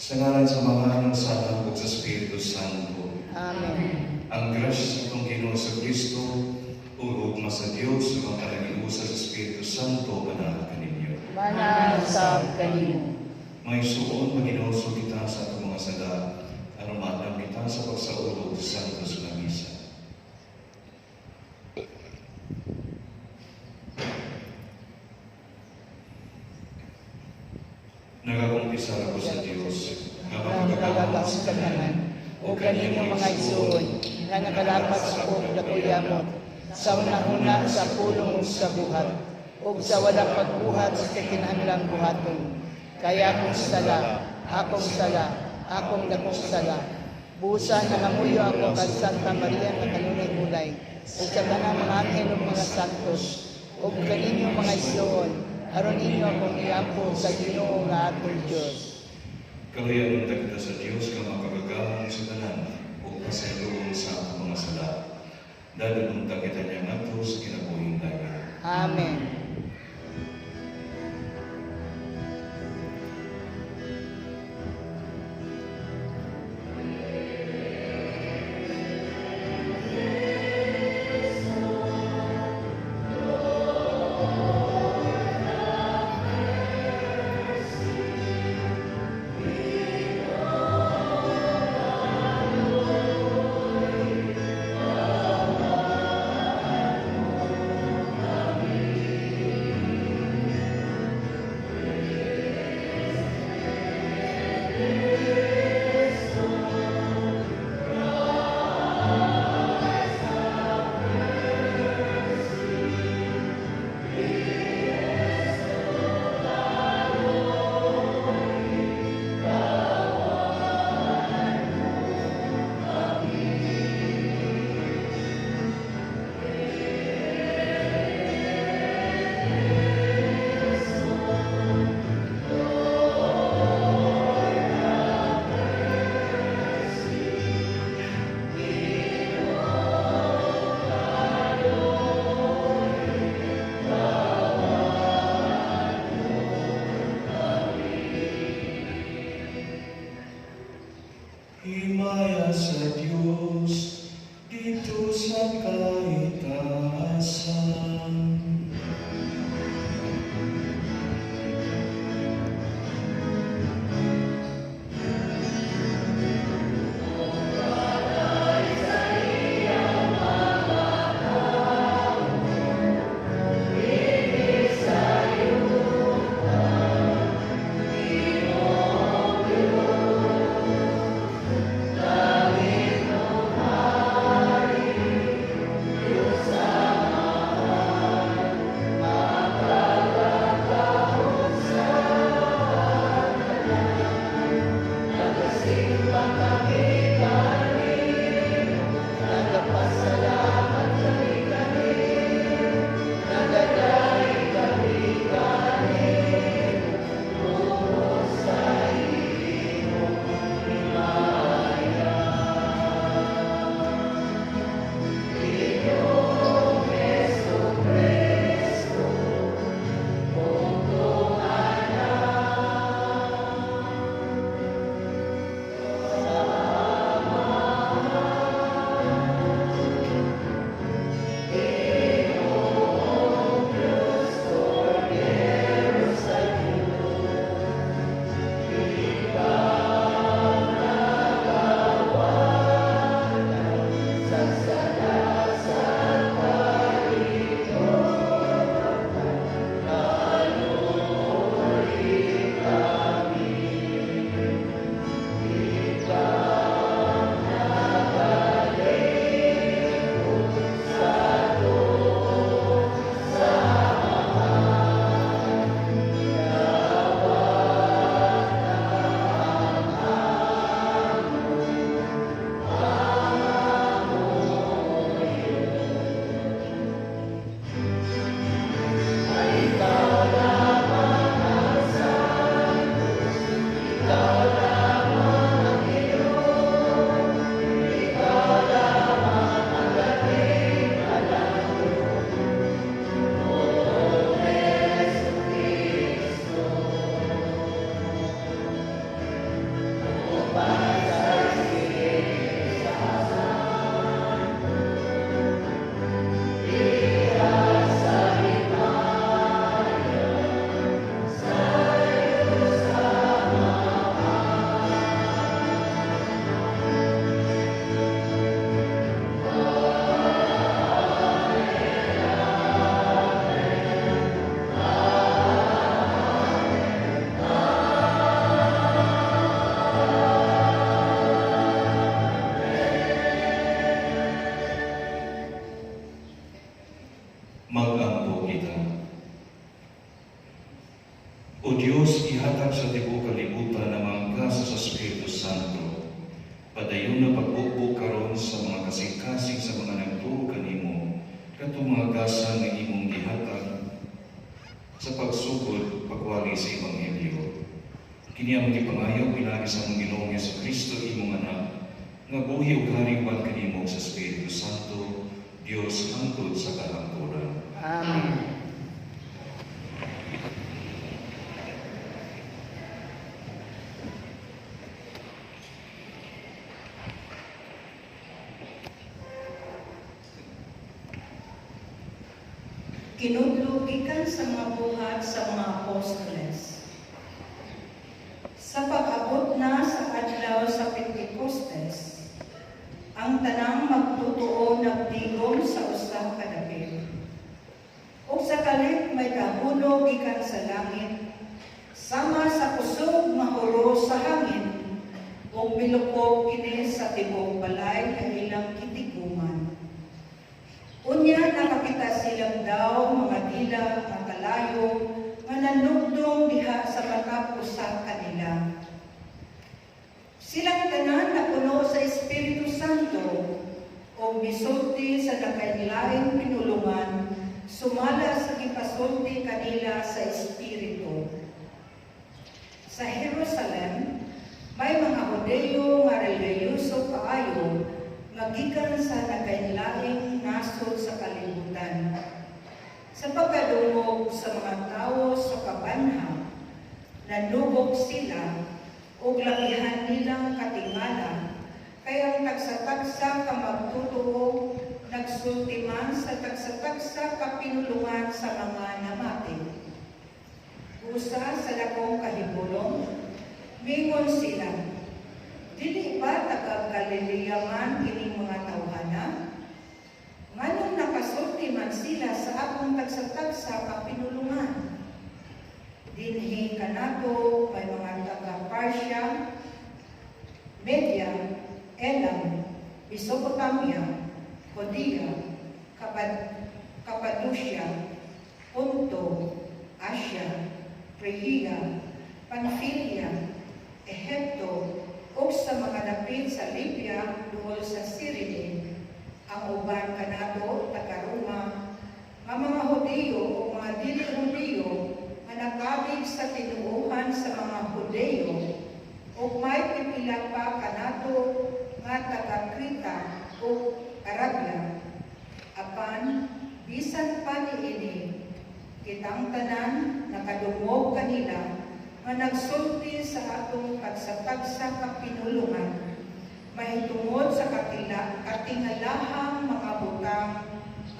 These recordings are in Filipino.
Sa ngalan sa mga ng Anak at sa Espiritu Santo. Amen. Ang grasya ng Ginoo sa Kristo, ugma sa Dios, ug ang kalagigusa sa Espiritu Santo kanang kaninyo. Manasab kanimo. May suon maginauso kita sa atong mga sala, aron maadam kita sa pagsaulog sa Santos nga misa. Nagakumpisa ako sa Dios, nga Nagkagagaw sa kananan, o kaninyong mga igsuon, nga nakalapat sa kong dakuyamot, sa unang-una sa pulong ug sa buhat, ug sa walang pagbuhat sa kinahanglang buhaton. Kaya akong sala, akong dakong sala. Busa na namuyo ako kag Santa Maria nga kanunay ulay, ug sa tanang mga anghel ug mga santos, ug kaninyong mga igsuon, aron ninyo akong iampo sa Ginoo nga atong Diyos. Kalayan kita sa Dios nga makagagahong sa tanan o pasayloon sa atong mga sala. Dahil kita niya nga sa kinabuhing dagat. Amen. O Diyos, ihatag sa tibuok kalibutan na mga kasa sa Espiritu Santo. Padayon na pagbukbok karon sa mga kasing-kasing sa mga nagtuo kanimo, katong mga gasa nga imong gihatag sa pagsugod pagwali sa Ebanghelyo. Kini ang gipangayo pinaagi sa mong Ginoong Jesucristo imong anak, nga buhi ug haringwan kanimo sa Espiritu Santo, Dios hangtod sa kahangturan. Amen. Kinudlo gikan sa mga buhat sa mga apostoles. Sa pag-abot na sa adlaw sa Pentecostes, ang tanang magtutuo nagdigom sa usa ka dapit. Ug sa kalit may kahulo gikan sa langit, sama sa kusog mahuro sa hangin, ug milukop kini sa tibuok balay nga ilang kitiguman. Unya nakakita silang daw mga dila nga kalayo nga nanugdong diha sa matap usa kanila. Silang tanan napuno sa Espiritu Santo o misulti sa nakailaing pinulungan, sumala sa gipasulti kanila sa Espiritu. Sa Jerusalem, may mga Hudeo nga reliyoso kaayo nga gikan sa nakailaing nasod sa kalibutan. Sa pagkadungog sa mga tao sa kabanha, nanubog sila ug labihan nilang katingala, kaya ang tagsa-tagsa ka magtutuo, nagsulti man sa tagsa-tagsa ka pinulungan sa mga namati. Usa sa dakong kahibulong, mingon sila, dili ba taga-Galilea man kining mga tawhana? Nganong nakasulti man sila sa akong tagsa-tagsa ka pinulungan? Dinhi kanato may mga taga-Parsia, Media, Elam, Mesopotamia, Judea, Cappadocia, Ponto, Asia, Phrygia, Pamphylia, Ehipto, ug sa mga dapit sa Libya duol sa Cyrene, ang uban kanato taga-Roma, nga mga Hudeo o mga dili Hudeo nga nakabig sa tinuuhan sa mga Hudeo, ug may pipila pa kanato nga taga-Krita o Arabia. Apan bisan pa niini, kitang tanan nakadungog kanila nga nagsulti sa atong pagsatagsa ka pinulungan, mahitungod sa katingalahang mga butang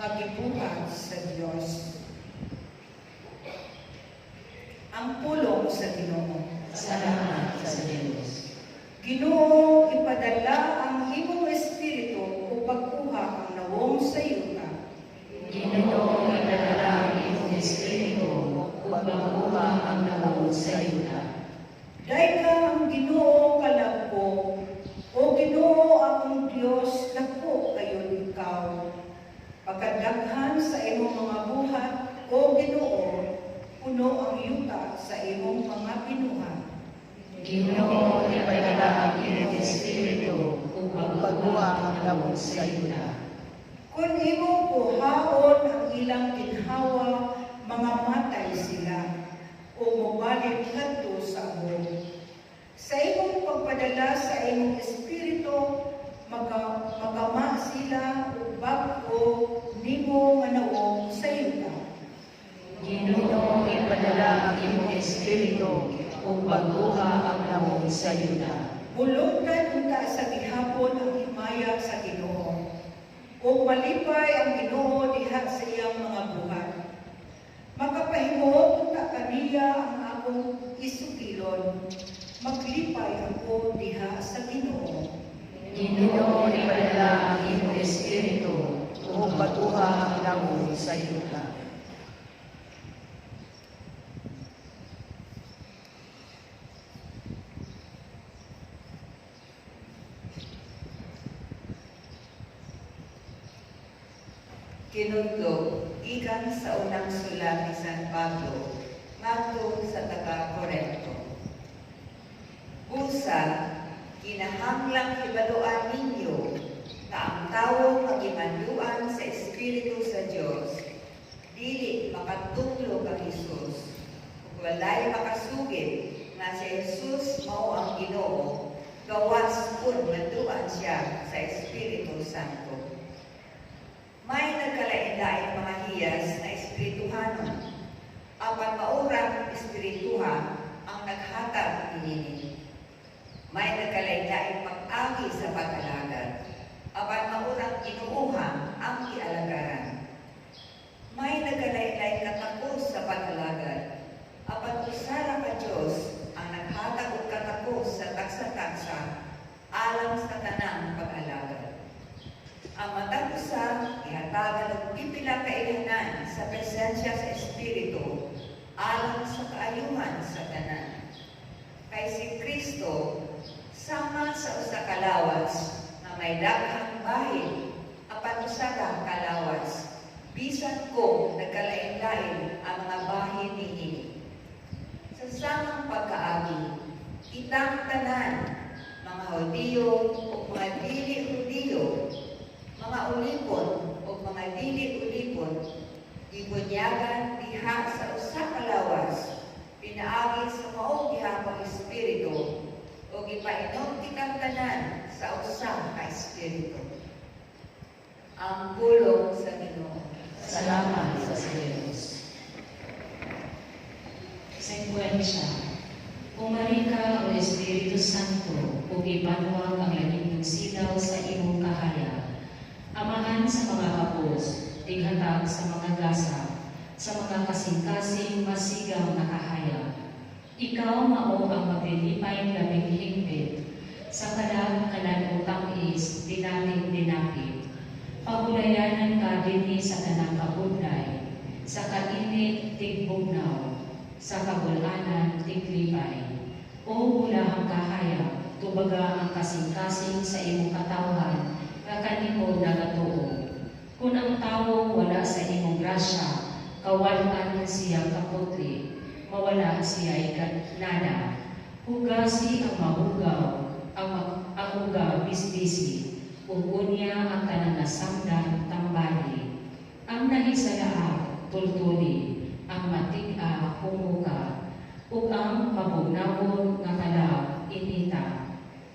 nga gibuhat sa Dios. Ang pulong sa Ginoo. Salamat sa Diyos. Ginoo, ipadala ang imong espiritu o pagkuha ang nawong sa yuta. Ginoo, ipadala ang iyong espiritu upang makuha ang nawong sa yuta. Dahil ka ang Ginoo kalagpo, o Ginoo akong Diyos, nako kayo ikaw. Pagkadaghan sa imong mga buhat, o Ginoo, puno ang yuta sa imong mga binuhat. Ginoo, ipadala ang iyong espiritu upang makuha ang nawong sa yuta. Kung imong kuhaon ang ilang ginhawa, mga matay sila, o mubalik ngadto sa amo. Sa imong pagpadala sa imong espiritu, magama sila o bag-o nimo nga nawong sa yuta. Ginoo, ipadala ang iyong espiritu upang makuha ang nawong sa yuta. Bulungtan unta sa gihapon ang himaya sa Ginoo, o malipay ang Ginoo diha sa iyang mga buhat. Makapahimuot unta kaniya ang akong isukilon, maglipay ako diha sa Ginoo. Ginoo, ipadala ang iyong espiritu upang makuha ang nawong sa yuta. Kinudlo, ikan sa unang sulat ni San Pablo, ngadto sa taga usa, kinahanglang hibaluan ninyo na ang tawo magimanduan sa Espiritu sa Dios, dili makatunglo kang Hesus. Ug walay makasugid nga si Jesus mao ang Ginoo, gawas kun manduan siya sa Espiritu Santo. May nagkalain-lain mga hiyas na espirituhanon, apan maurang espirituha ang naghatag niini. May nagkalain-lain pag-agi sa pag-alagad, apan maurang ginuuha ang gialagaran. May nagkalain-lain katakos sa pag-alagad, apan usara ka Dios ang naghatag og katakos sa taksa-taksa alang sa tanang pag-alagad. Ang matag usa ihatagan og pipila ka ilahanan sa presensya sa Espiritu alang sa kaayuhan sa tanan. Kay si Kristo sama sa usa ka lawas na may daghang bahin apan usa ka kalawas, bisan kung nagkalain-lain ang mga bahin niini. Sa samang pagkaagi, kitang tanan, mga Hudiyo o mga dili-Hudiyo, mga ulipon o mga dili-ulipon, ibunyagan diha sa usa ka lawas, pinaagi sa maong gihapang Espiritu, o ipainom kitang tanan sa usa ka Espiritu. Ang pulong sa Ginoo. Salamat sa Diyos. Sekwensya. Pumari ka o Espiritu Santo, ug ibanwag ang langit ng sidaw sa imong kahaya. Amahan sa mga hapos, tighatag sa mga gasa, sa mga kasing-kasing masigaw na kahaya. Ikaw mao ang maglilipay labing higpit, sa kalag utang is dinapit. Pagulayanan ka dinhi sa tanang kabudlay, sa kainit tigbugnaw, sa kabulanan tiglipay. O bulahang kahaya, tubaga ang kasing-kasing sa imong katawhan, nga kanimo nagatuo. Kung ang tawo wala sa imong grasya, kawalan siya kaputli, mawala siya nada. Hugasi ang mahugaw, ang hugaw bisbisi, unya ang tanang nasamdan tambali. Ang nahisalaa, tultuli, ang matig-a humuka, ug ang mabugnawon nga kalaw, inita.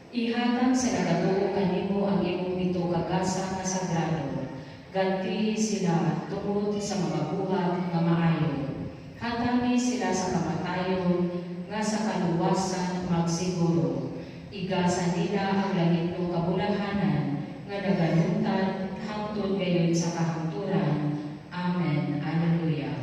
Ihatag sa nagatuo kanimo ang imong pito kagasa nga sagrado. Ganti sila tungod sa mga buhat nga maayo. Hatagi sila sa kamatayon nga sa kaluwasan magsiguro. Igasa nila ang langit ng kabulahanan nga nagalutan hangtod gayon sa kahangturan. Amen. Alleluia.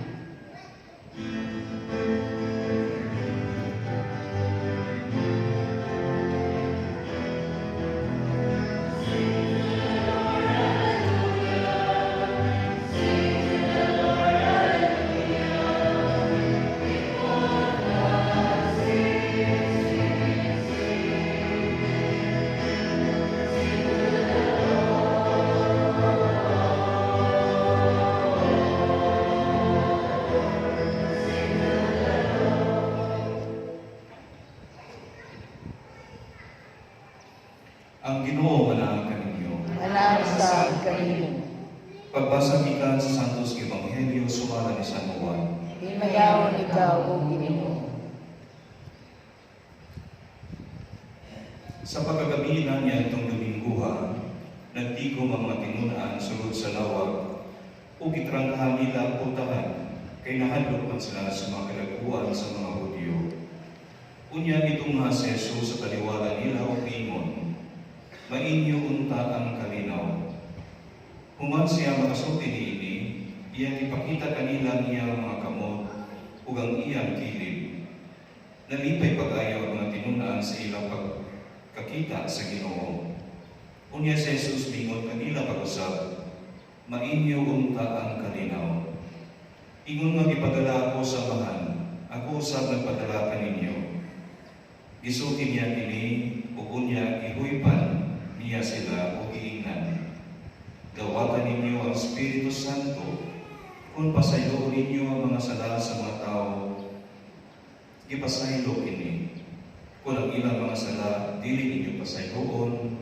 Ang Ginoo manaang kaninyo. Manasa kanimo. Pagbasa gikan sa Santos Ebanghelyo sumala ni San Juan. Himayaw ikaw o Ginoo. Sa pagkagabi na niya itong Domingguha, nagtigom ang mga tinunaan sulod sa lawag, o gitrangkahan nila ang putahan, kay nahadlok man sila sa mga kalaguan sa mga Hudyo. Unya itong nga si Jesus sa taliwala nila o ingon, mainyo unta ang kalinaw. Human siya makasulti niini, iyang ipakita kanila niya ang mga kamot ug ang iyang kilid. Nalipay pag-ayaw ang mga tinunaan sa ilang pagkakita sa Ginoo. Unya si Jesus bingon kanila pag-usab, mainyo unta ang kalinaw. Ingon nga gipadala ako sa mahan, ako usab nagpadala kaninyo. Gisukin niya kini ug unya gihuypan niya sila o giingnan. Gawatan ninyo ang Espiritu Santo, kung pasaylo ninyo ang mga sala sa mga tao, gipasaylo kini. Kung ang ilang mga sala, dili ninyo pasayloon,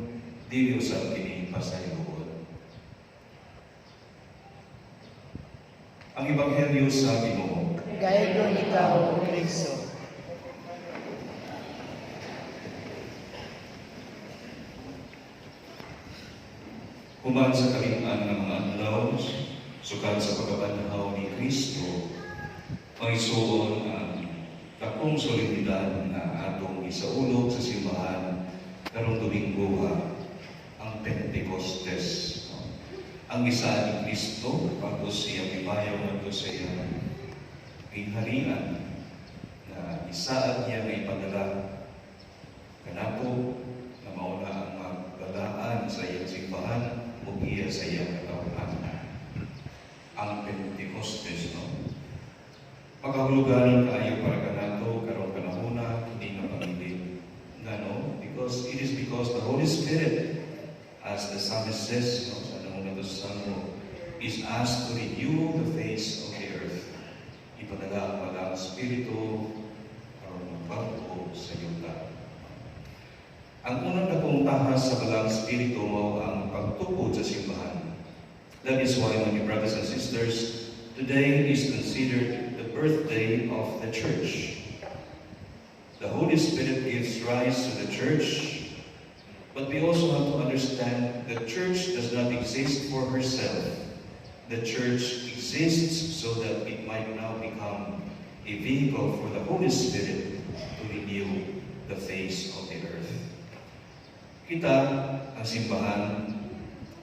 dili usab kini pasayloon. Ang Ebanghelyo sa Ginoo. Gaygon ikaw, O Kristo. Human sa kalingaan ng mga adlaw, sukad sa pagkabanhaw ni Kristo, maisuon ang takong solemnidad na atong isaulog sa simbahan karong Domingo ang Pentecostes. Ang isa ni Kristo bago siya ibayaw ngadto sa iyang gingharian na isaad niya may padala kanato na mauna ang magbalaan sa iyang simbahan o iya sa iyang katawhan. Ang Pentecostes, no? Pagkahulugan kaayo para kanato karong panahona hindi na pamilin. Ngano? Because it is because the Holy Spirit, as the psalmist says, no, sa nanguna to sa Salmo, is asked to renew the face of the earth. Ipadala ang walang Espiritu karong magbago sa yuta. Ang unang dakong tahas sa walang Espiritu mao ang pagtukod sa simbahan. That is why, my brothers and sisters, today is considered the birthday of the Church. The Holy Spirit gives rise to the Church, but we also have to understand the Church does not exist for herself. The Church exists so that it might now become a vehicle for the Holy Spirit to renew the face of the earth. Kita, ang simbahan,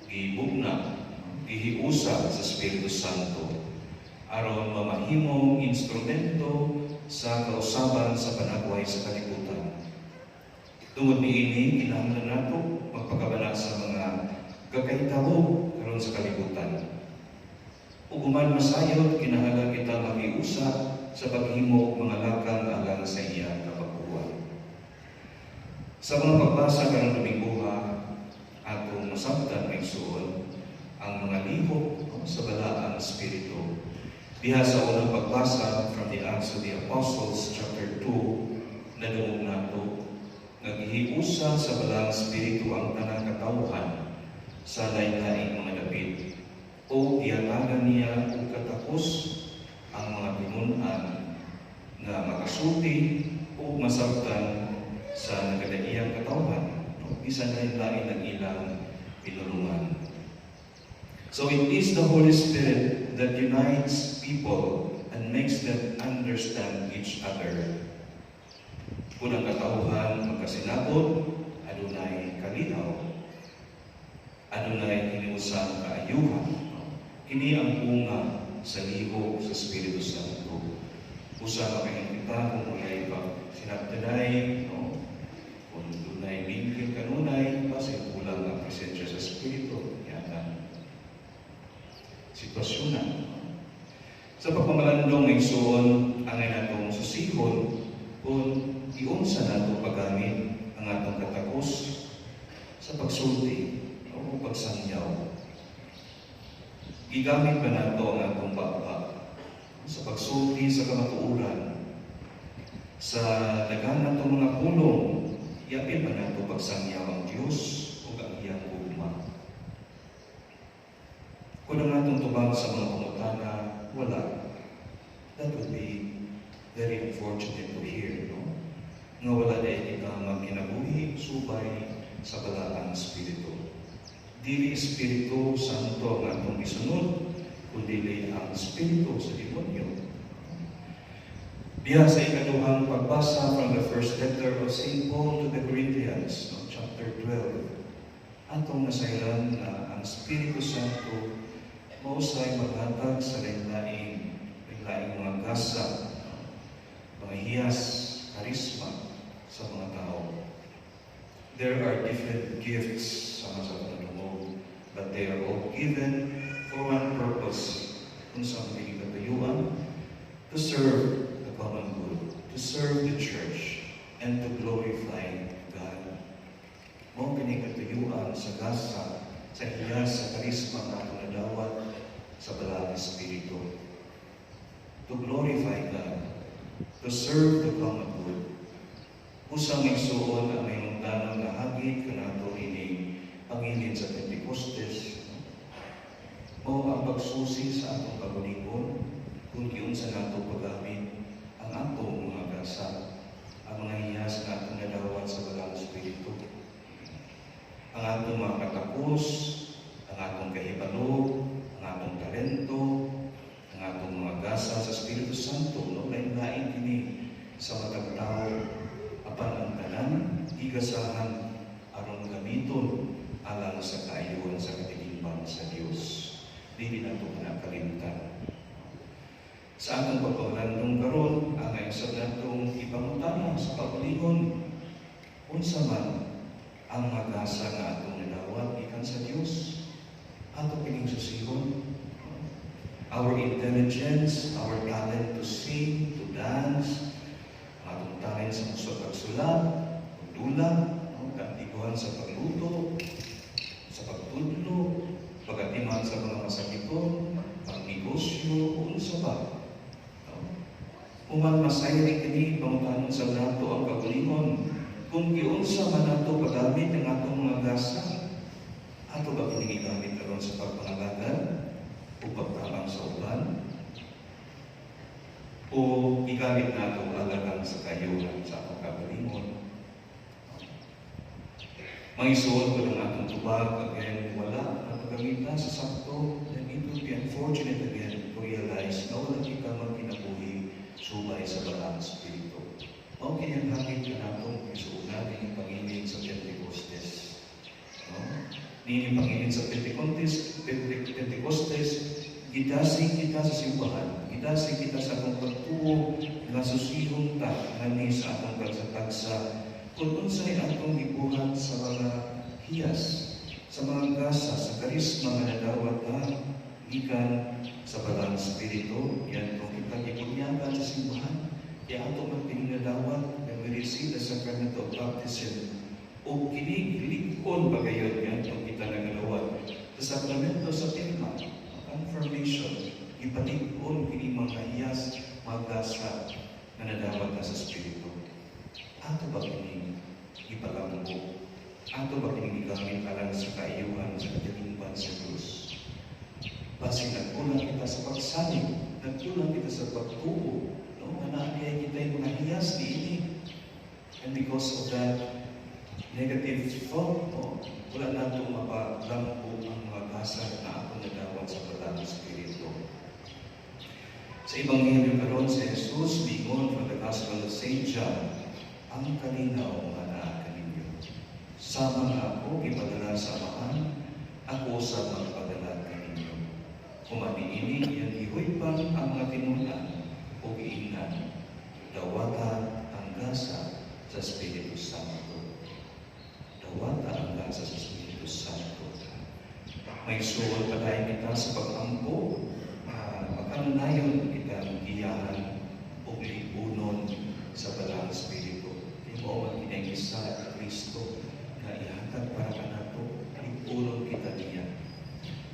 gibugna, gihiusa sa Espiritu Santo, aron mamahimong instrumento sa kausaban sa panagway sa kalibutan. Tungod niini, kinahanglan nato magpakabana sa mga gakahitabo karon sa kalibutan. Uguman masayod, kinahanglan kita magiusa sa paghimo mga lakang alang sa iyang kapaguhan. Sa mga pagbasa karong Domingo atong masabtan may suon ang mga lihok sa balaang Espiritu. Diha sa unang pagbasa from the Acts of the Apostles, chapter 2, nadungog nato, naghihiusa sa balaang Espiritu ang tanang katawhan sa lain-laing mga dapit. O iyatagan niya o katapos ang mga pinunan na makasulti o masabtan sa nagadaiyang katawhan, bisan lain-lain ng ilang pinulungan. So it is the Holy Spirit that unites people and makes them understand each other. Kung ang katawhan magkasinabot, adunay kalinaw, adunay hiniusang kaayuhan. Kini ang bunga sa liho sa Espiritu Santo. Usa ka kita kung mulay pag sinabdanay, no? Kung dunay bingkil kanunay, basta kulang ang presensya sa Espiritu. Yan ang sitwasyon na. Sa pagmamalandong ng igsoon, ang natong susihon kung iunsa nato paggamit ang atong katakos sa pagsulti o pagsangyaw. Gigamit ba nato ang atong baba sa pagsulti sa kamatuuran, sa dagan natong mga pulong, yapin ba nato pagsangyaw ang Diyos o ang iyang ugma? Kung ang atong tubang sa mga pangutana, wala. That would be very unfortunate to hear, no? Nga wala dahil kita magkinabuhi, subay sa balaang Espiritu. Dili Espiritu Santo ang atong isunod, kundi ang Espiritu sa demonyo. Diha sa ikaduhang pagbasa from the first letter of St. Paul to the Corinthians, no, chapter 12, atong nasayran na ang Espiritu Santo mausay maghatag sa lain-laing mga gasa, mga hiyas, karisma sa mga tao. There are different gifts sa mga but they are all given for one purpose, kung saan pinagtatayuan, to serve the common good, to serve the church, and to glorify God. Mong pinagtatayuan sa gasa, sa hiyas, sa karisma na nadawat sa Balang Espiritu. To glorify God, to serve the common good, Usang igsuon ang mayong plano nga hagit kanato ini pangilin sa Pentecostes. O ang pagsusi sa atong pagulingkod kung giunsa nato paggamit ang atong mga gasa, ang mga hiyas na atong nadawat sa Balang Espiritu. Ang atong mga katapos, ang atong kahibalo, ang atong talento, ang atong mga gasa sa Espiritu Santo, no lain-lain kini sa matag tao, apan ang tanan gigasahan aron gamiton alang sa kaayuhan sa katilingban sa Dios. Dili nato nakalimutan. Sa atong pagpaglandong karon, ang isab natong ipangutana sa paglingon, unsa man ang magasa nga atong nadawat gikan sa Dios, ato pining susihon. Our intelligence, our talent to sing, to dance, atong talent sa pagsulat, pagdula, kaantiguhan sa pagluto, sa pagtudlo, pagatiman sa mga masakiton, pagnegosyo, unsa ba? Uman masayri kini pangutanon sa nato ang kaulingon, kung giunsa man nato paggamit ang atong mga gasa, ato ba kini gigamit karon sa pagpangalagan o pagtabang sa uban? O gigamit nato alagang sa kayuhan sa atong kaulingon? Mangisuon ko ng atong tubag again, wala at paggamita sa sakto, then it will be unfortunate again to realize na wala kita magkinabuhi subay sa Balang Espiritu. Okay, ang hangin ka natong isuuna ng Panginoon sa Pentecostes. No? Nini Panginoon sa Pentecostes, gidasing kita sa simbahan, gidasing kita sa atong pagtuo, nga susihong ta, ngani sa atong pagsa-tagsa, kung unsay atong gibuhat sa mga hiyas, sa mga gasa, sa karisma nga nadawat na gikan sa Balang Espiritu, yan kung kita gibunyagan sa simbahan, kaya ato man pinadawat na we receive the sacrament of baptism, o kinilikon ba kayo yan kung kita nagalawat sa sakramento sa pirma, confirmation, ipatikon kini mga hiyas, mga gasa na nadawat na sa Espiritu. Ato ba kini ipalambo? Ato ba kini gamit alang sa kaayuhan sa katilingban sa Diyos? Basi nagkulang kita sa pagsalig, nagkulang kita sa pagtuo, no? Nanakaya kita yung mga hiyas ini. And because of that negative thought, no? Wala na itong mapalambo ang mga gasa na ako nadawat sa Balang Espiritu. Sa Ebanghelyo karon si Jesus, bingon from the Gospel of St. John, ang kalinaw nga naa kaninyo. Sama nga ako, ipadala sa amahan, ako sa magpadala kaninyo. Kumani ini, yan ihuipang ang mga tinunan o giingnan, dawata ang gasa sa Espiritu Santo. Dawata ang gasa sa Espiritu Santo. May suwal pa tayo kita sa pag-ampo, makananayon kita ang giyahan o lipunon sa Balang Espiritu. Mo ang kinagisa at Kristo na ihatag para kanato, lipunon kita niya.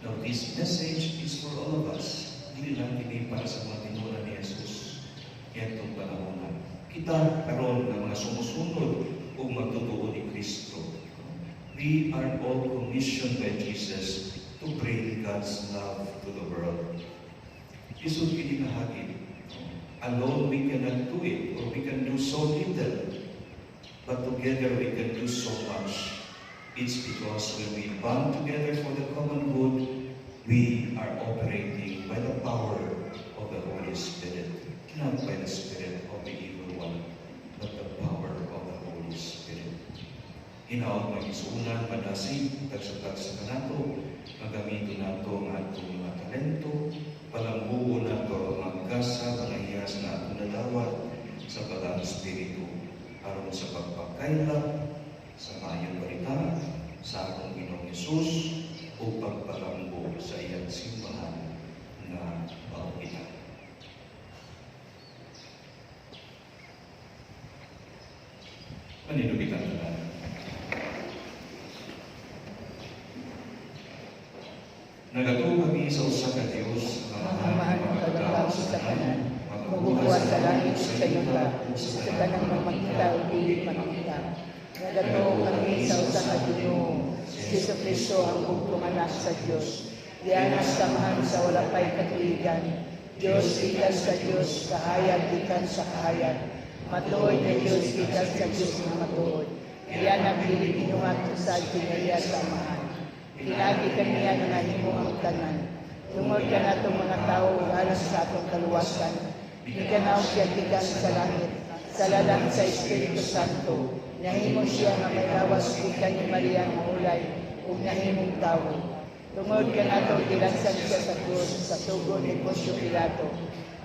Now, this message is for all of us. Hindi lang kini para sa mga tinunan ni Jesus. Yan itong panahon. Kita karon ng mga sumusunod o magtutuo ni Kristo. We are all commissioned by Jesus to bring God's love to the world. Isod kini nahagin. Alone we cannot do it, or we can do so little. But together we can do so much. It's because when we band together for the common good, we are operating by the power of the Holy Spirit. Not by the spirit of the evil one, but the power of the Holy Spirit. Hinaot mag-isunan, madasig, tagsa-tagsa ka nato, magamito nato ang atong mga talento, palambuo nato ang mga gasa, mga hiyas na atong nadawat sa Balang Espiritu, aron sa pagpakailap, sa mayong balita, sa atong Ginoong Hesus, o pagpalambo sa iyang simbahan na maupita. Maninubitan na lang. Nagatuo kami sa usa ka Dios, Ang mahal ng kagalaw sa kanan, mabuhay buhat sa langit sa yuta, sa tanang mamagkita o dili mamagkita. Nagato kami sa usa ka Ginoo, si Jesucristo ang bugtong anak sa Dios. Diana samahan sa wala pay katuigan. Diyos gikan sa Diyos, kahayag gikan sa kahayag. Matuod na Diyos gikan sa Diyos na matuod. Diana dili binuhat sa kinaya samahan. Pinagi kaniya nga himo ang tanan. Tungod ka na itong mga tao alang sa atong kaluwasan. Ikanaw siya gikan sa langit, sa lalang sa Espiritu Santo. Nahimo siya nga may lawas gikan ni Maria nga ulay, ug nahimong tawo. Tungod ka na itong dilansan siya sa krus, sa tugon ni Poncio Pilato.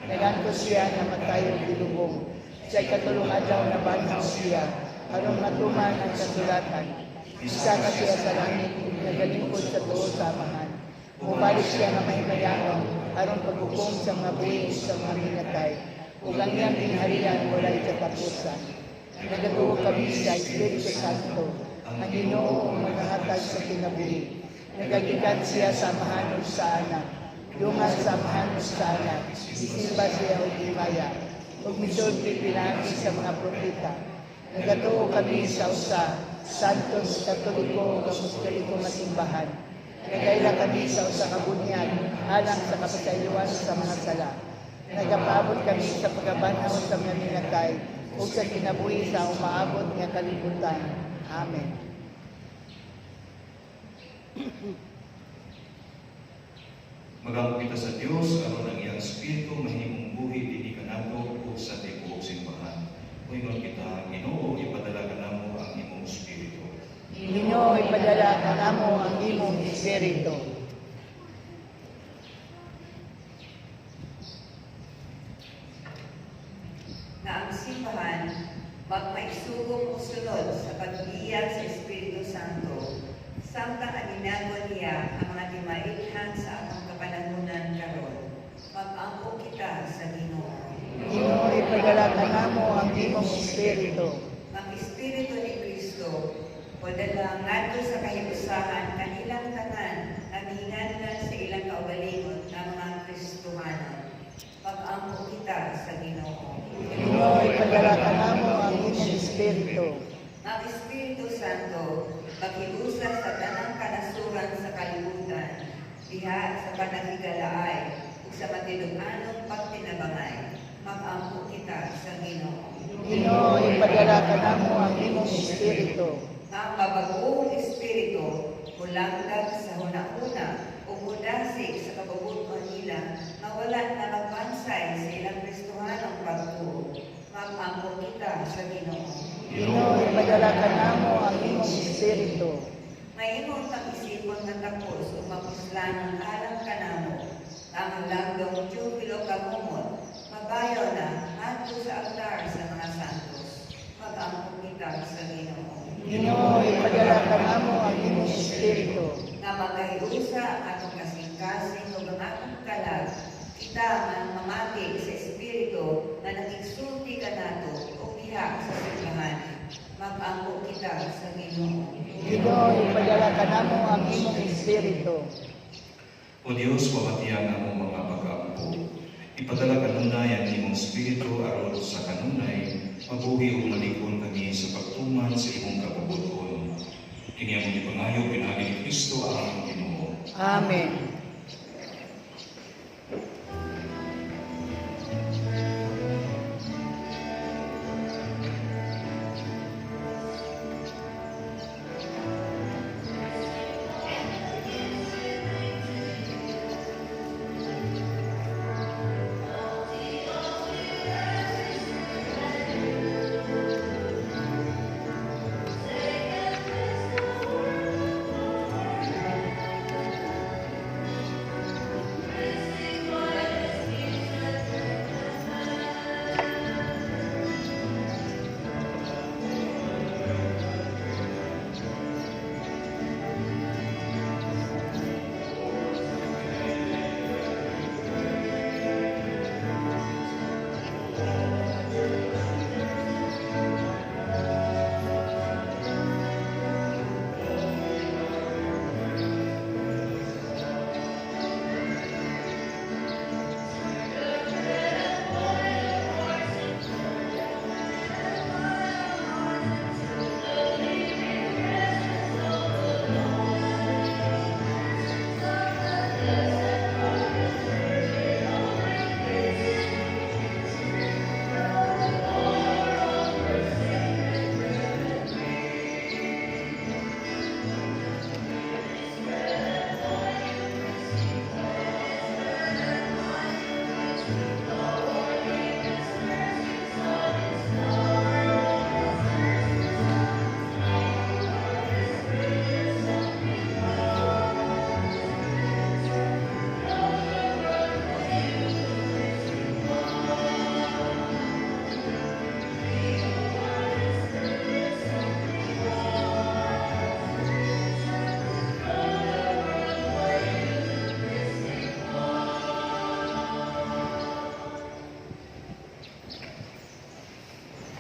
Naganto siya na matayo bilubong. Siya'y katulong adlaw na banhaw siya, aron matuman ang kasulatan. Isa ka siya sa langit, nagalingkod sa tuod sa amahan. Mubalik siya na mahimayakang, aron paghukom sa mga buwis sa mga minatay. Ug ang iyang ginharian walay katapusan. Nagatuo kami sa Espiritu Santo, ang Ginoo ang maghahatag sa kinabuhi. Nagagikan siya sa amahan sa anak. Dungan sa amahan sa anak, isimba siya o himaya. Ug misulti pinagi sa mga propeta. Nagatuo kami sa usa, Santos, Katoliko, ug Apostoliko nga simbahan. Nagaila kami sa usa ka bunyag, alang sa kapasayloan sa mga sala. Nagapaabot kami sa pagabanhaw sa mga minatay, ug sa kinabuhi sa umaabot nga kalibutan. Amen. Magamo kita sa Dios aron ang iyang espiritu mahimong buhi dinhi kanato ug sa tibuok simbahan. Moingon kita, Ginoo, ipadala ka namo ang imong espiritu. Ginoo, ipadala ka namo ang imong espiritu. Na ang simbahan magmaisugong usunod sa pagbiyag sa Espiritu Santo, samtang aninagwan niya ang mga timailhan sa atong kapanahunan karon. Mag-angko kita sa Ginoo. Ginoo, ipadala ka namo ang imong espiritu. Ang Espiritu ni Kristo, padala ngadto sa kahiusahan kanilang tanan na mihinangan sa ilang kaugalingon ng mga Kristohanon. Mag-angko kita sa Ginoo. Ginoo, ipadala ka namo ang imong espiritu. Ang Espiritu Santo, maghiusa sa tanang kanasuran sa kalibutan, diha sa panagigalaay, ug sa matinud-anong pagtinabangay. Mag-angko kita sa Ginoo. Ginoo, ipadala ka namo ang imong espiritu. Ang mabagoong Espiritu, mulangdag sa hunahuna o mudasig sa kababuton nila, mawala na magpansay sa ilang Kristohanong pagtuo. Mag-angko kita sa Ginoo. Ginoo, ipadala ka namo ang imong espiritu. Mayroon pang isipon ng tapos o mapuslanan alang kanamo. Ang langgong Teofilo Kamumot, mabayaw na adto sa altar sa mga santos. Mag-angko kita sa Ginoo. Ginoo, ipadala ka namo ang imong espiritu. Na magkahiusa atong kasing-kasing o ang atong kalag, kita nga mamati sa Espiritu na nagigsulti ka nato o diha sa simbahan. Mag-angko kita sa Ginoo. Ginoo, ipadala ka namo ang imong espiritu. O Dios, pamatiyan ang among mga pag-aampo. Ipadala kanunay ang imong espiritu aron sa kanunay, mabuhi o malikon kami sa pagtuman sa imong kapabuton. Kini ang ipangayo pinagi ni Kristo ang Ginoo. Amen.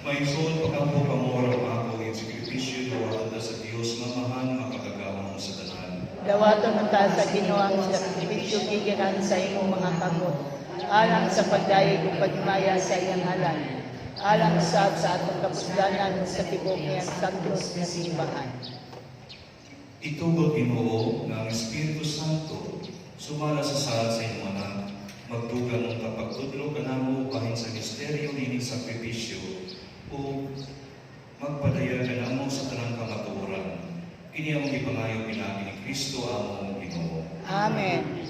Maison pagkampo pamora ako yung sakripisyo dawatan sa Dios mamahan makagagawang sa tanan. Dawaton ang ta sa Ginoo ang sakripisyo gigikan sa imong mga kamot. Alang sa pagdayeg ug pagmaya sa iyang halan. Alang sa atong kapusdanan sa tibok niyang santos nga simbahan. Itugot Ginoo nga ang Espiritu Santo sumala sa iyong anak, magdugan ng kapagtudlo kanamo bahin sa misteryo nining sakripisyo o magpadaya kanamo sa tanang kamatuoran. Kini ang ipangayo pinagi ni Kristo among Ginoo. Amen.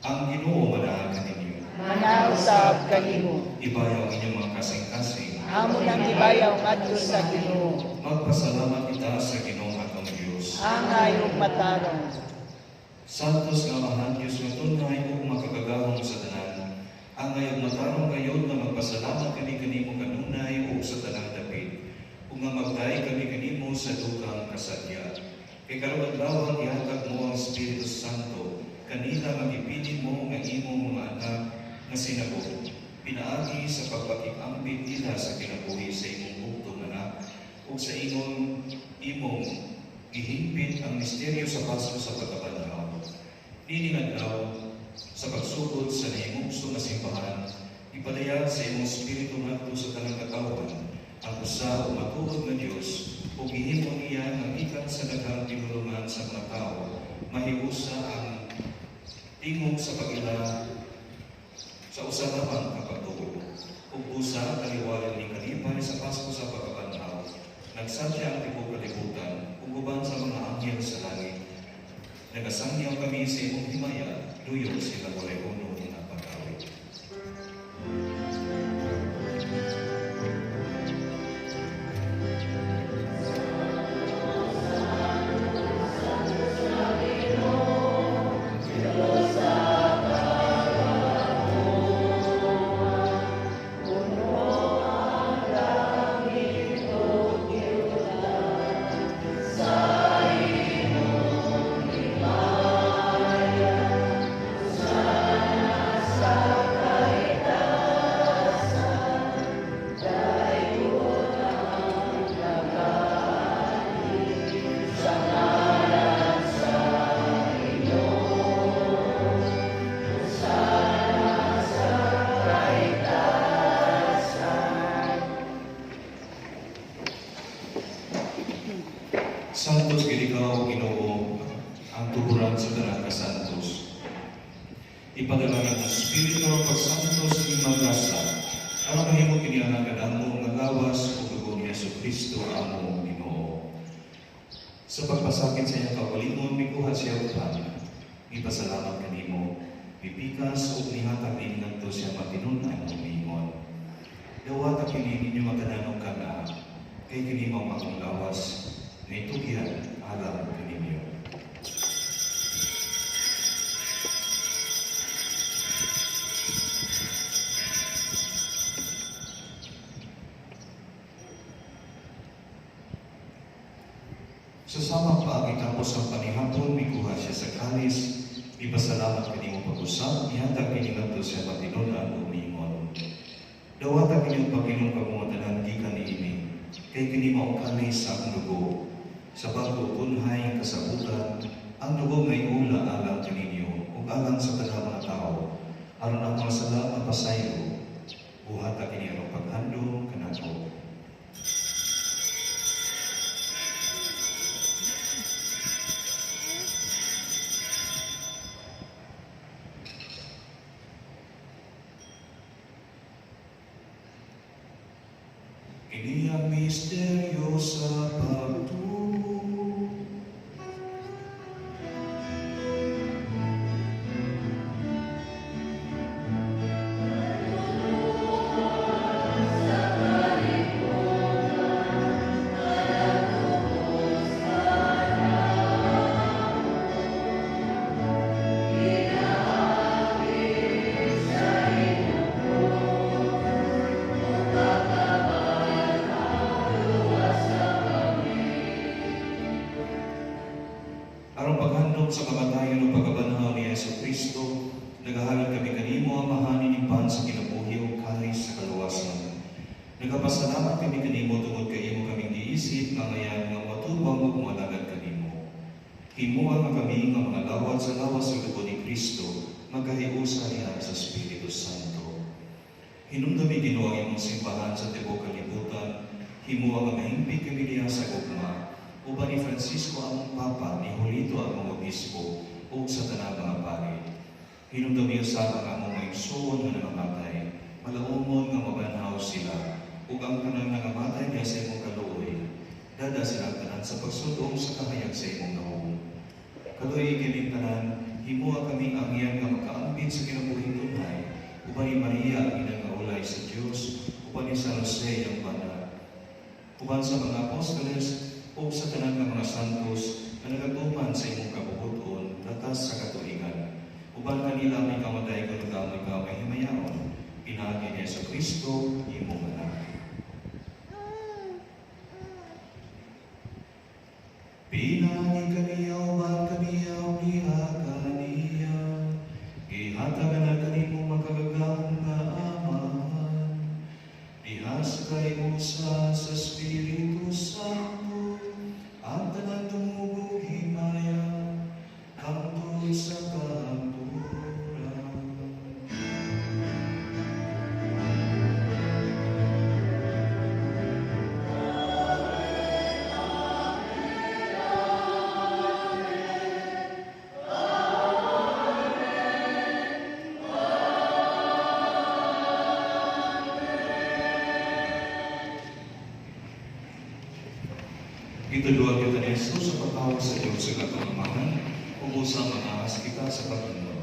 Ang Ginoo manaag kaninyo. Manausab kanimo. Ibayaw ang inyong mga kasing-kasing. Amo nang gibayaw ngadto sa Ginoo. Magpasalamat kita sa Ginoo atong Dios. Angay ug matarong. Santos nga mahal Diyos nga tunay ug makagagahong sa tanan. Angay ug matarong kayo nga magpasalamat kami kanimo kanunay ug sa tanang dapit. Ug nga magday kami kanimo sa dukang kasadya. Kay karon adlaw ihatag mo ang Espiritu Santo kanila magipili mo nga imong mga anak nga sinagod. Pinaagi sa pagpakikambit nila sa kinabuhi sa imong bugtong anak ug sa imong gihimpit ang misteryo sa Pasko sa pagkabanhaw. Nining adlaw sa pagsugod sa nahimugso nga simbahan, ipadayag sa imong espiritu ngadto sa tanang katawan ang usa o matuod nga Dios ug gihimo niya nga gikan sa daghang tinulungan sa mga tao mahiusa ang tingog sa pagila sa usa lamang kapatuo ug usa kaliwala ni kalipay sa Pasko sa pagkabanhaw. Nagsadya ang tibuok kalibutan ug uban sa mga anghel sa langit. Nagasangyaw kami sa imong himaya, luyo sila walay uno nga pag-awit. Santos gilikaw Ginoo ang tuburan sa tanang kasantos. Ipadalangin ang Espiritu ng pagsantos ni Magasa para mahimo kini ang kanamo nga lawas ug dugo ni Jesucristo among Ginoo. Sa pagpasakit sa iyang kaugalingon mikuha siya upan. Ipasalamat kanimo, pipikas ug nihatag ni ngadto siya matinud-an ug mingon. Dawata kini ninyo magtanong kana kay kini mao akong lawas. May tugyan alam kaninyo. Sa samang paagitapos ang panihapon, mikuha siya sa kalis, ipasalamat kanimo pag-usap, ihatag kiningadto siya matinud-an ug mingon. Dawata kining Panginoon pagmumatanan gikan niini, kay kini mao kalis sa akong dugo. Sa pagkukunhay kasabutan, ang dugo may ula alang kaninyo ug alang sa tanang mga tao, aron ang mga sala nga pasayo, buhata kini ang paghandom kanato. Kini ang misteryo sa pagtuo. Nagapasalamat kami kanimo tungod kay imo kaming giisip nga ngayon nga matubang ug malagad kanimo. Himuha nga kami nga mga lawat sa lawas sa dugo ni Kristo magkahiusa niya sa Espiritu Santo. Hinumdumi Ginoo ang imong simbahan sa tibuok kalibutan, himuha nga mahimpit kami diha sa gugma, uban ni Francisco among Papa, ni Julito among Obispo, ug sa tanang mga pari. Hinumdumi usab ang among mga igsoon nga namamatay, malaumon nga mabanhaw sila, ug ang tanang nangamatay niya sa imong kaluoy, dada silang tanan sa pagsudong sa kahayag sa imong gahom. Kaluoy kining tanan, himuha kami angyan nga makaambit sa kinabuhing tunay, uban ni Maria ang inangaulay sa Dios, uban ni San Jose ang banal, uban sa mga apostoles, o sa tanan ng mga santos na nagatuman sa imong kabubuton, latas sa katuigan. Uban kanila may kamatay kung ikaw may himayaon, pinagi niya sa Kristo, imong anak. Pinagi kaniya, uban kaniya, uliha kaniya, ihatagan na kanimo makagagahong na amahan, dihas kay usa sa Espiritu Santo, ang tanan tumubog himaya, hangtod sa kahangturan. Ituluan kita ni Jesus sa pagtawag sa Diyos sa katulungan, ubusang mangahas kita sa Panginoon.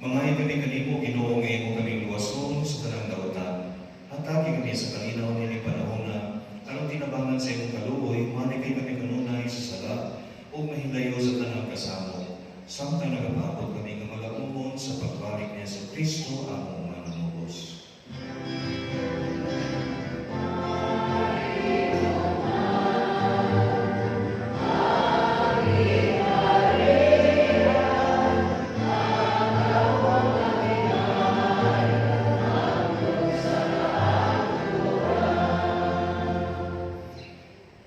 Mangayon kami kanimo, Ginoo, nga imo kaming luwason sa tanang daotan. Hatagi kami sa kalinaw nining panahon na aron tinabangan sa imong kaluoy, manikay kami kanunay sa sala o mahilayo sa tanang kasamo. Samtang nagapaabot kami nga malaumon sa pagbalik niya sa Kristo among manunubos.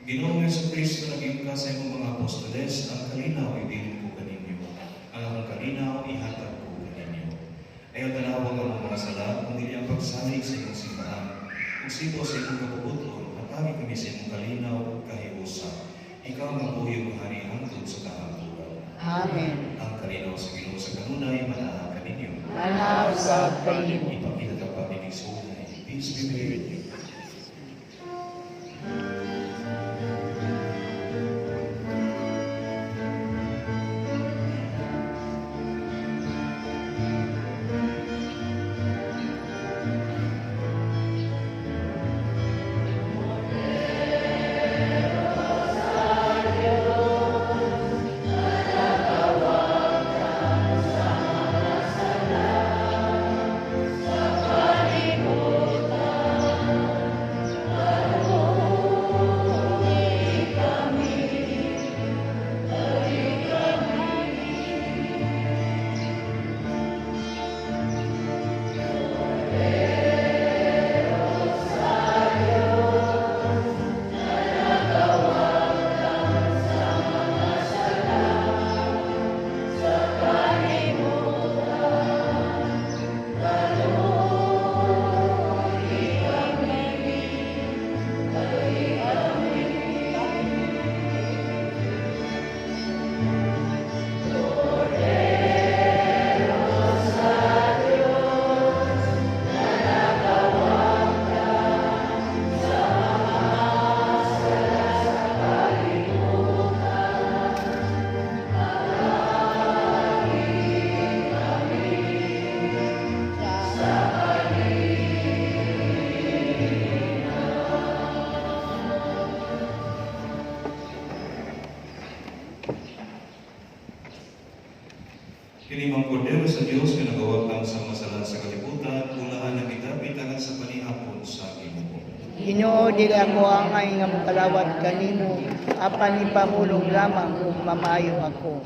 Ginoong Yesu Kristo naging ka sa imong mga apostoles, ang kalinaw ibilin ko kaninyo, ang akong kalinaw ihatag ko kaninyo. Ayaw tanawag ang mga sala, kung dili ang pagsalig sa imong simbahan, kung sipo sa imong kabubuton, hatagi kami sa imong kalinaw ug kahiusa. Ikaw ang buhiyong hari hangtod sa kahangturan. Amen. Ang kalinaw sa Ginoo sa kanunay, manaha kaninyo. Manaw sa kanimo. Ipakita ka pa ni Sunay. Peace be with you. Kini mang kordero sa Dios nga nagawatan sa masalan sa kalibutan, ulahan ang kita bitangan sa panihapon sa Ginoo. Ginoo, dili ako angay nga mokalawat kanimo, apan ipamulong lamang kung mamayo ako.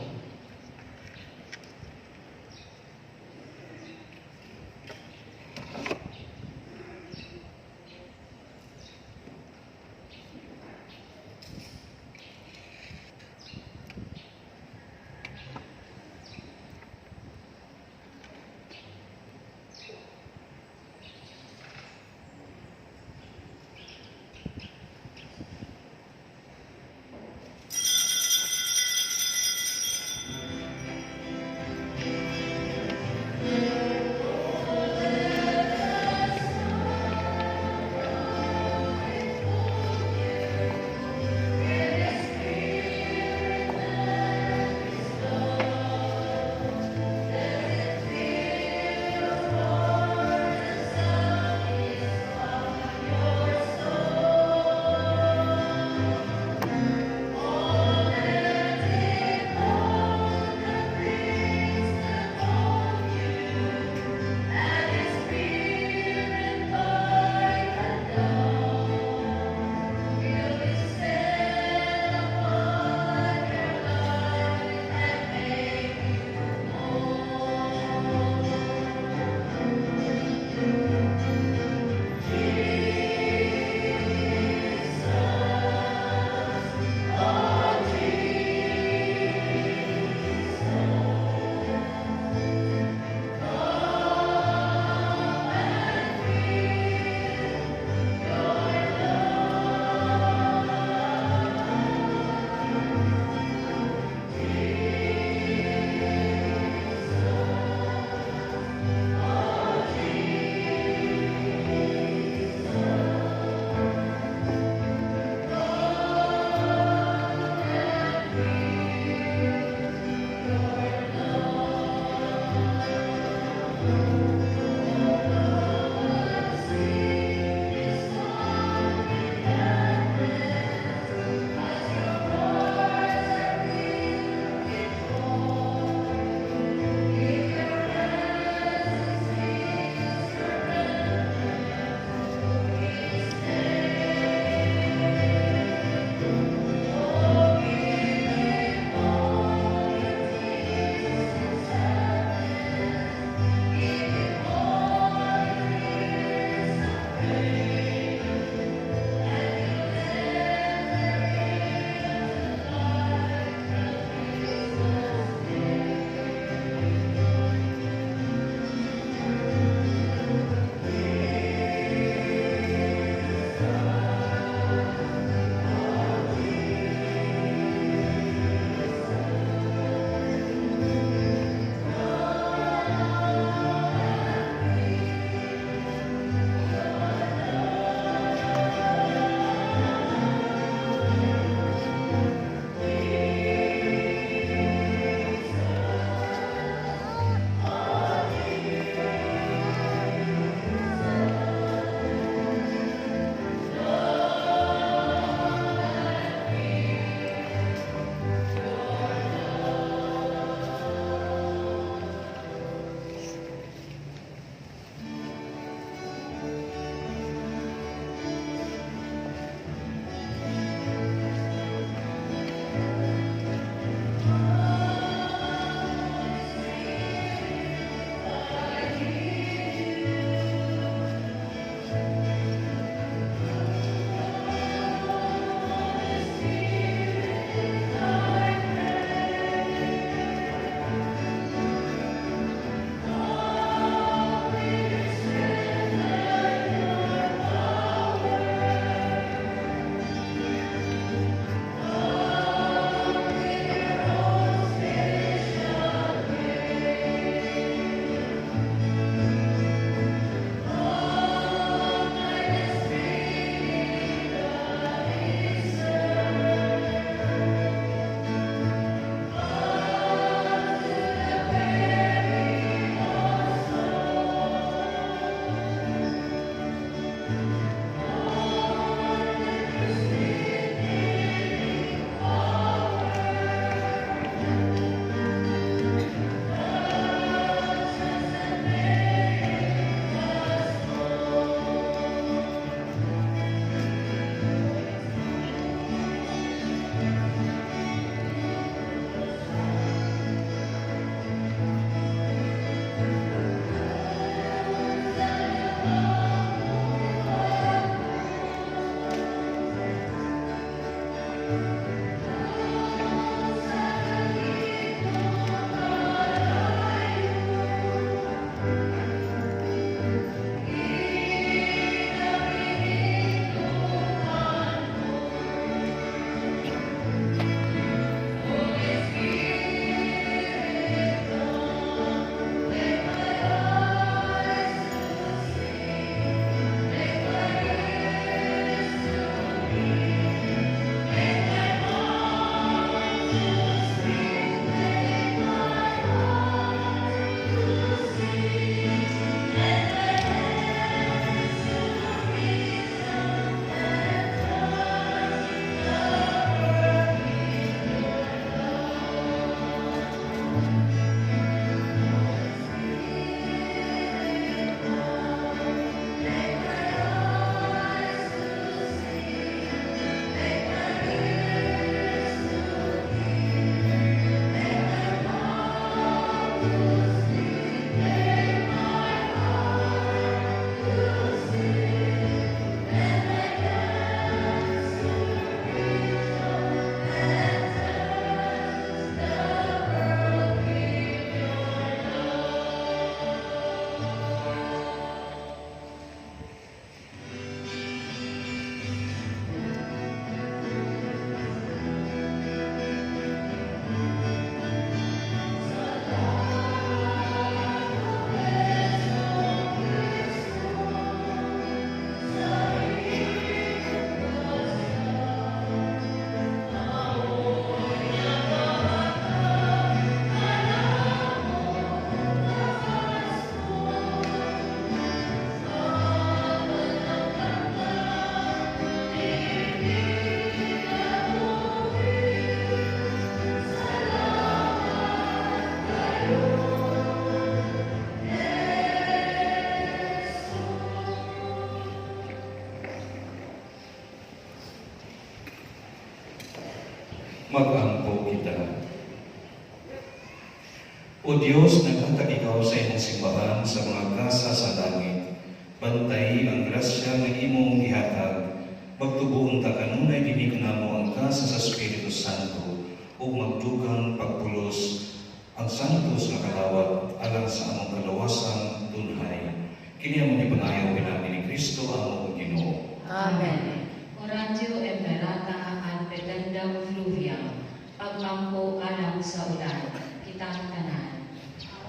Mag-ampo kita. O Diyos, naghatag ikaw sa imong simbahan sa mga kasa sa langit. Bantay ang grasya nga imong gihatag. Magtubuon ta kanunay dinig namo ang kasa sa Espiritu Santo ug magdugang pagpulos ang santos nga kalawat alang sa among kalawasang tunhay. Kini among ipanayaw pinagi ni Kristo among Ginoo. Amen. Oratio Emperata ad pedendam fluvia, pagampo alang sa ulan, kitang tanan.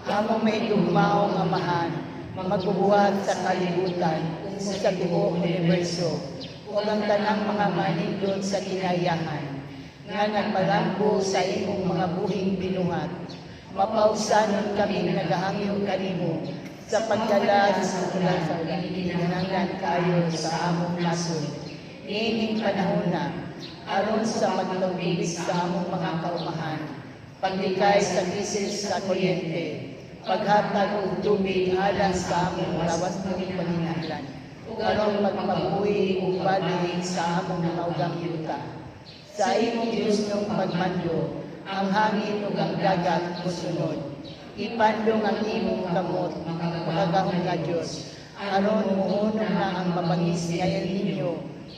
Among may dugmaong amahan, magbubuhat sa kalibutan, ug sa tibuok universo, ug ang tanang mga manindot sa kinayahan, nga nagpalambo sa imong mga buhing binuhat. Mapausanon kami nagahangyo kanimo, sa pagdala sa ulan sa ulan, ginangan kayo sa among nasod. Niining panahon na, aron sa magtubig sa among mga kaumahan, paglikay sa krisis sa kuryente, paghatag og tubig alang sa among lawas ng panginahanglan, ug aron magpabuhi ug balik sa among maugang yuta. Sa imong Diyos ng pagmando, ang hangin ug ang dagat mosunod. Ipandong ang imong kamot, makagahon nga Diyos, aron muhunong na ang mabangis ngayon ninyo,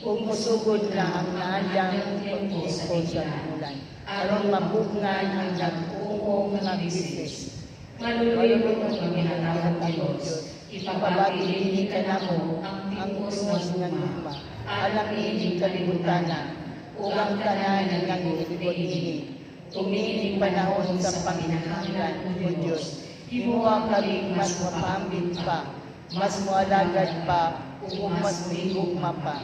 ug musugod na ang naandang pagpuso sa ulan, aron mabugnan ang nag-uong nga business. Maluluyog ang paghihatag ng Diyos, ipabagi din ka namo ang tungos nga luma, alang ining kalibutana, ug ang tanan ng libot ini. Tumining panahon sa panginahanglan, O Diyos, himuha kami mas mapambit pa, mas mualagad pa, ug mas mahigugma pa.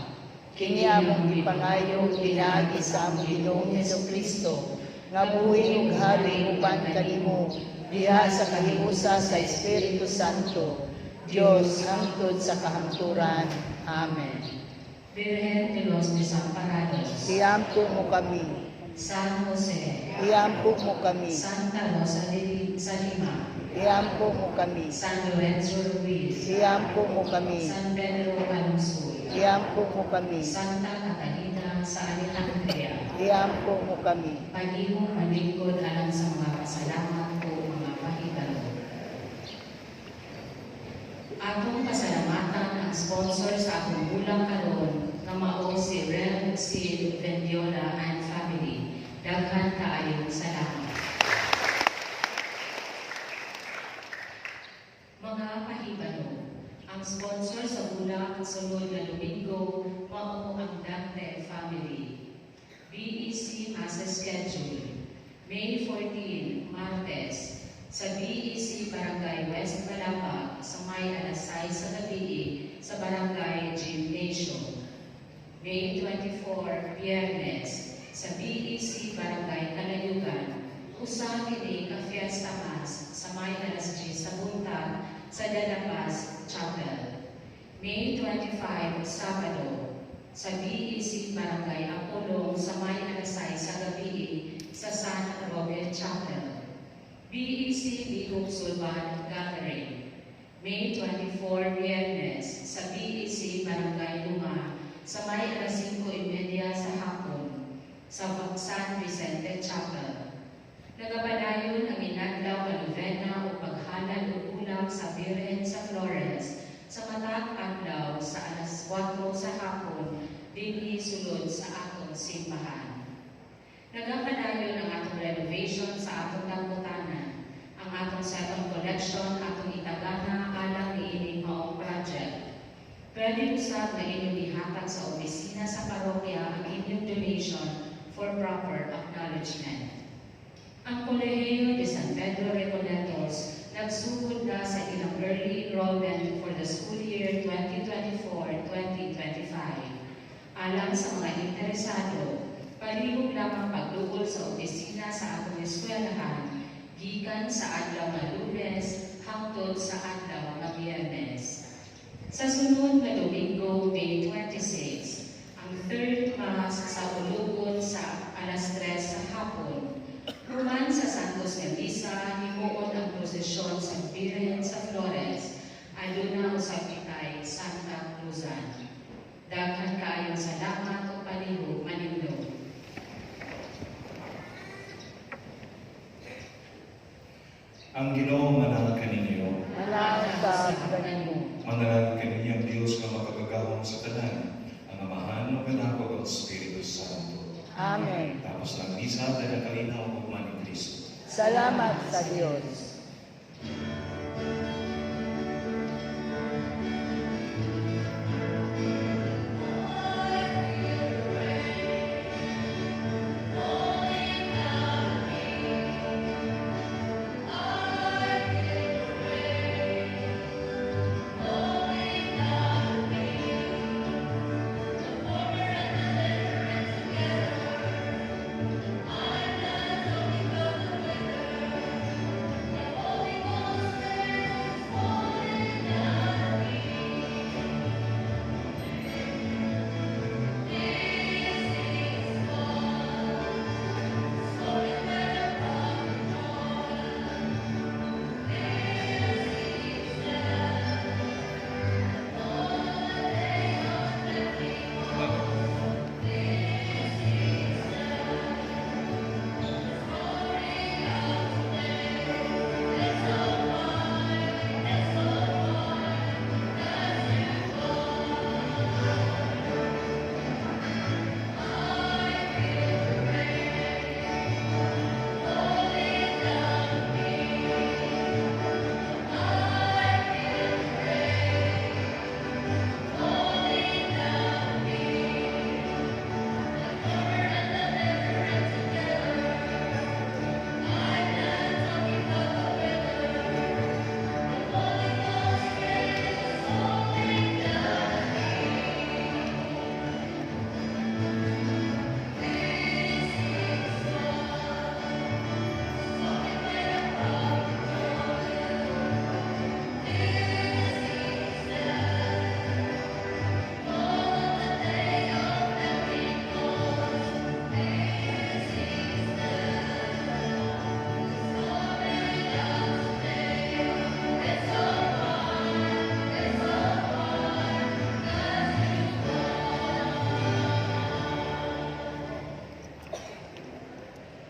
Kini among ipangayo pinaagi sa among Ginoong Jesucristo, nga buhi ug hari uban kanimo, diha sa kahiusa sa Espiritu Santo, Dios hangtod sa kahangturan. Amen. Virgen de los Desamparados, Iampo mo kami, San Jose, iampo mo kami, Santa Rosa de Lima, iampo mo kami, San Lorenzo Ruiz, iampo mo kami, San Pedro Calungsod, iampo mo kami, Santa Catalina sa Alejandria, iampo mo kami. palihong malingkod alang sa mga pasalamat ko mga pahigalo. Atong pasalamatan ang sponsor sa atong bulang karon nga mao si Rev. C. Vendiola and family. Daghan kaayong salamat. Mga pahibalo, ang sponsor sa bulang sunod na Domingo mao ang Dante family. BEC Mass Schedule, May 14, Martes, sa BEC Barangay West Balapag sa may alas 6 sa gabi sa Barangay Gymnasium. May 24, Biyernes, sa BEC Barangay Kalayugan, usa kini ka Fiesta Mass sa may alas 10 sa buntag sa Dalapas Chapel. May 25, Sabado, sa BEC Barangay Apolong sa may alas 6 sa gabi sa San Robert Chapel. BEC Bihog Sulban Gathering, May 24, Biyernes, sa BEC Barangay Luma, sa may alas 5:30 sa hapon, sa San Vicente Chapel. Nagapadayon ang inadlaw nga novena o paghalal o ulam sa Birhen sa Flores, sa matag adlaw sa alas 4 sa hapon, dinhi sulod sa atong simbahan. Nagapadayon ang atong renovation sa atong dangkutanan, ang atong second collection atong itagana alang niining maong project. Pwede usab na inyong ihatag sa opisina sa parokya ang inyong donation for proper acknowledgement. Ang Kolehiyo de San Pedro Recoletos nagsugod na sa ilang early enrollment for the school year 2024-2025. Alang sa mga interesado, palihog lamang pagdugol sa opisina sa atong eskwelahan, gikan sa adlaw nga Lunes hangtod sa adlaw nga Biyernes. Sa sunod na Domingo, May 26, ang third Mass sa Ulugon sa alas 3 sa hapon. Human sa Santos nga Misa, himuon ang prosesyon sa Birhen sa Flores, aduna usab itay Santa Cruzan. Daghan kaayong salamat o palihog manindog. Ang Ginoo manahan kaninyo. Manahan sa kanimo. Manalangin kaninyo ang Diyos nga makagagahong sa tanan, ang Amahan, ang Anak, ug ang Espiritu Santo. Amen. Tapos ng misa, dalang kalinaw ug man ni Kristo. Salamat sa Dios.